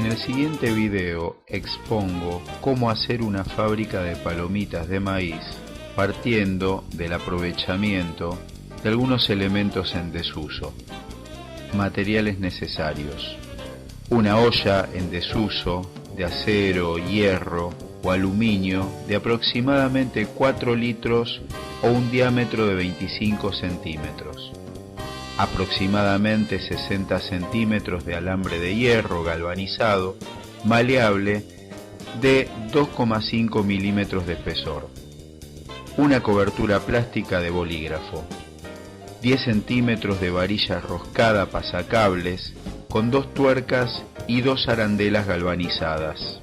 el siguiente video expongo cómo hacer una fábrica de palomitas de maíz partiendo del aprovechamiento de algunos elementos en desuso. Materiales necesarios: una olla en desuso de acero, hierro o aluminio de aproximadamente 4 litros o un diámetro de 25 centímetros. Aproximadamente 60 centímetros de alambre de hierro galvanizado, maleable, de 2,5 milímetros de espesor. Una cobertura plástica de bolígrafo. 10 centímetros de varilla roscada pasacables con 2 tuercas y 2 arandelas galvanizadas.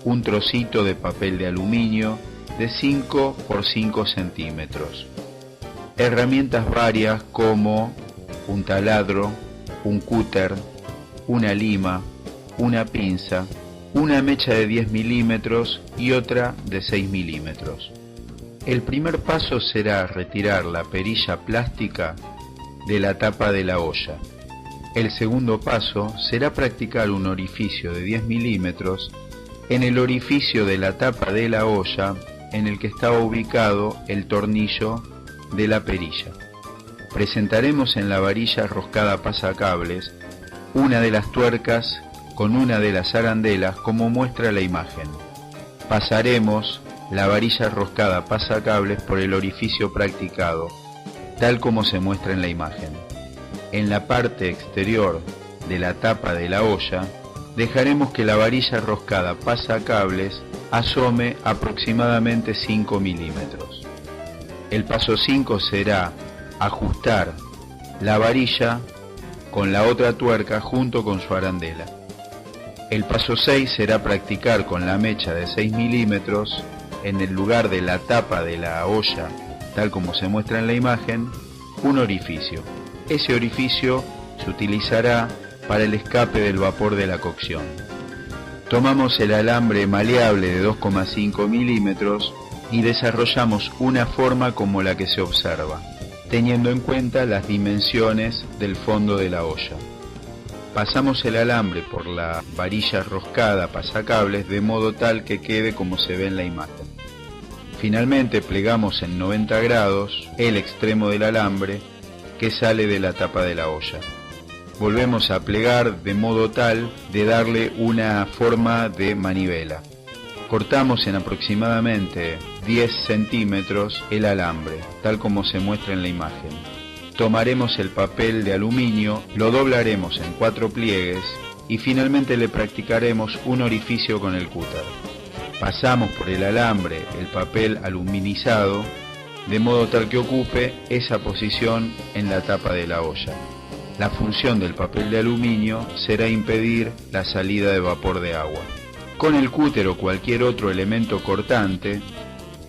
Un trocito de papel de aluminio de 5 por 5 centímetros. Herramientas varias como un taladro, un cúter, una lima, una pinza, una mecha de 10 milímetros y otra de 6 milímetros. El primer paso será retirar la perilla plástica de la tapa de la olla. El segundo paso será practicar un orificio de 10 milímetros en el orificio de la tapa de la olla en el que estaba ubicado el tornillo de la perilla. Presentaremos en la varilla roscada pasacables una de las tuercas con una de las arandelas como muestra la imagen. Pasaremos la varilla roscada pasacables por el orificio practicado, tal como se muestra en la imagen. En la parte exterior de la tapa de la olla, dejaremos que la varilla roscada pasacables asome aproximadamente 5 milímetros. El paso 5 será ajustar la varilla con la otra tuerca junto con su arandela. El paso 6 será practicar con la mecha de 6 milímetros en el lugar de la tapa de la olla, tal como se muestra en la imagen, un orificio. Ese orificio se utilizará para el escape del vapor de la cocción. Tomamos el alambre maleable de 2,5 milímetros y desarrollamos una forma como la que se observa, teniendo en cuenta las dimensiones del fondo de la olla. Pasamos el alambre por la varilla roscada pasacables de modo tal que quede como se ve en la imagen. Finalmente plegamos en 90 grados el extremo del alambre que sale de la tapa de la olla. Volvemos a plegar de modo tal de darle una forma de manivela. Cortamos en aproximadamente 10 centímetros el alambre, tal como se muestra en la imagen. Tomaremos el papel de aluminio, lo doblaremos en 4 pliegues y finalmente le practicaremos un orificio con el cúter. Pasamos por el alambre el papel aluminizado, de modo tal que ocupe esa posición en la tapa de la olla. La función del papel de aluminio será impedir la salida de vapor de agua. Con el cúter o cualquier otro elemento cortante,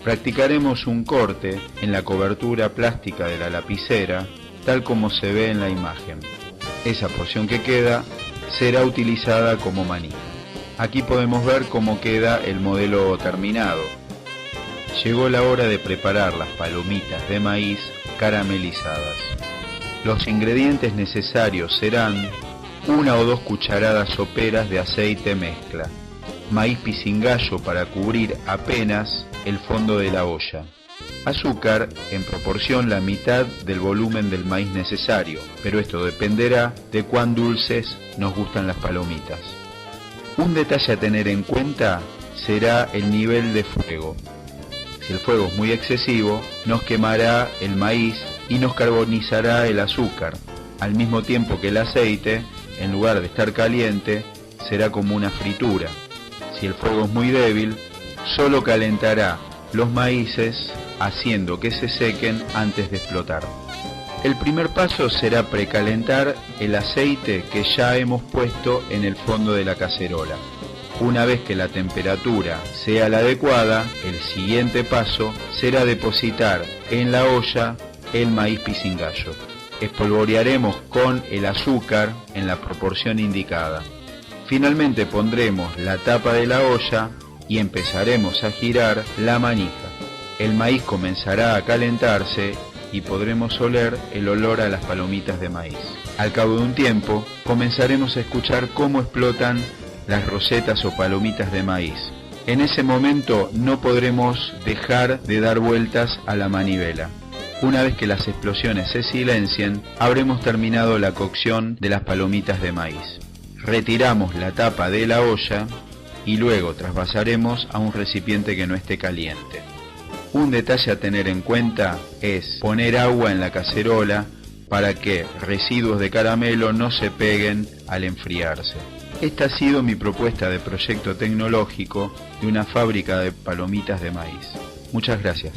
practicaremos un corte en la cobertura plástica de la lapicera, tal como se ve en la imagen. Esa porción que queda será utilizada como manija. Aquí podemos ver cómo queda el modelo terminado. Llegó la hora de preparar las palomitas de maíz caramelizadas. Los ingredientes necesarios serán 1 o 2 cucharadas soperas de aceite mezcla, maíz pisingallo para cubrir apenas el fondo de la olla, azúcar en proporción la mitad del volumen del maíz necesario, pero esto dependerá de cuán dulces nos gustan las palomitas. Un detalle a tener en cuenta será el nivel de fuego. Si el fuego es muy excesivo, nos quemará el maíz y nos carbonizará el azúcar, al mismo tiempo que el aceite, en lugar de estar caliente, será como una fritura. Si el fuego es muy débil, solo calentará los maíces, haciendo que se sequen antes de explotar. El primer paso será precalentar el aceite que ya hemos puesto en el fondo de la cacerola. Una vez que la temperatura sea la adecuada, el siguiente paso será depositar en la olla el maíz pisingallo. Espolvorearemos con el azúcar en la proporción indicada. Finalmente pondremos la tapa de la olla y empezaremos a girar la manija. El maíz comenzará a calentarse y podremos oler el olor a las palomitas de maíz. Al cabo de un tiempo, comenzaremos a escuchar cómo explotan las rosetas o palomitas de maíz. En ese momento no podremos dejar de dar vueltas a la manivela. Una vez que las explosiones se silencien, habremos terminado la cocción de las palomitas de maíz. Retiramos la tapa de la olla y luego trasvasaremos a un recipiente que no esté caliente. Un detalle a tener en cuenta es poner agua en la cacerola para que residuos de caramelo no se peguen al enfriarse. Esta ha sido mi propuesta de proyecto tecnológico de una fábrica de palomitas de maíz. Muchas gracias.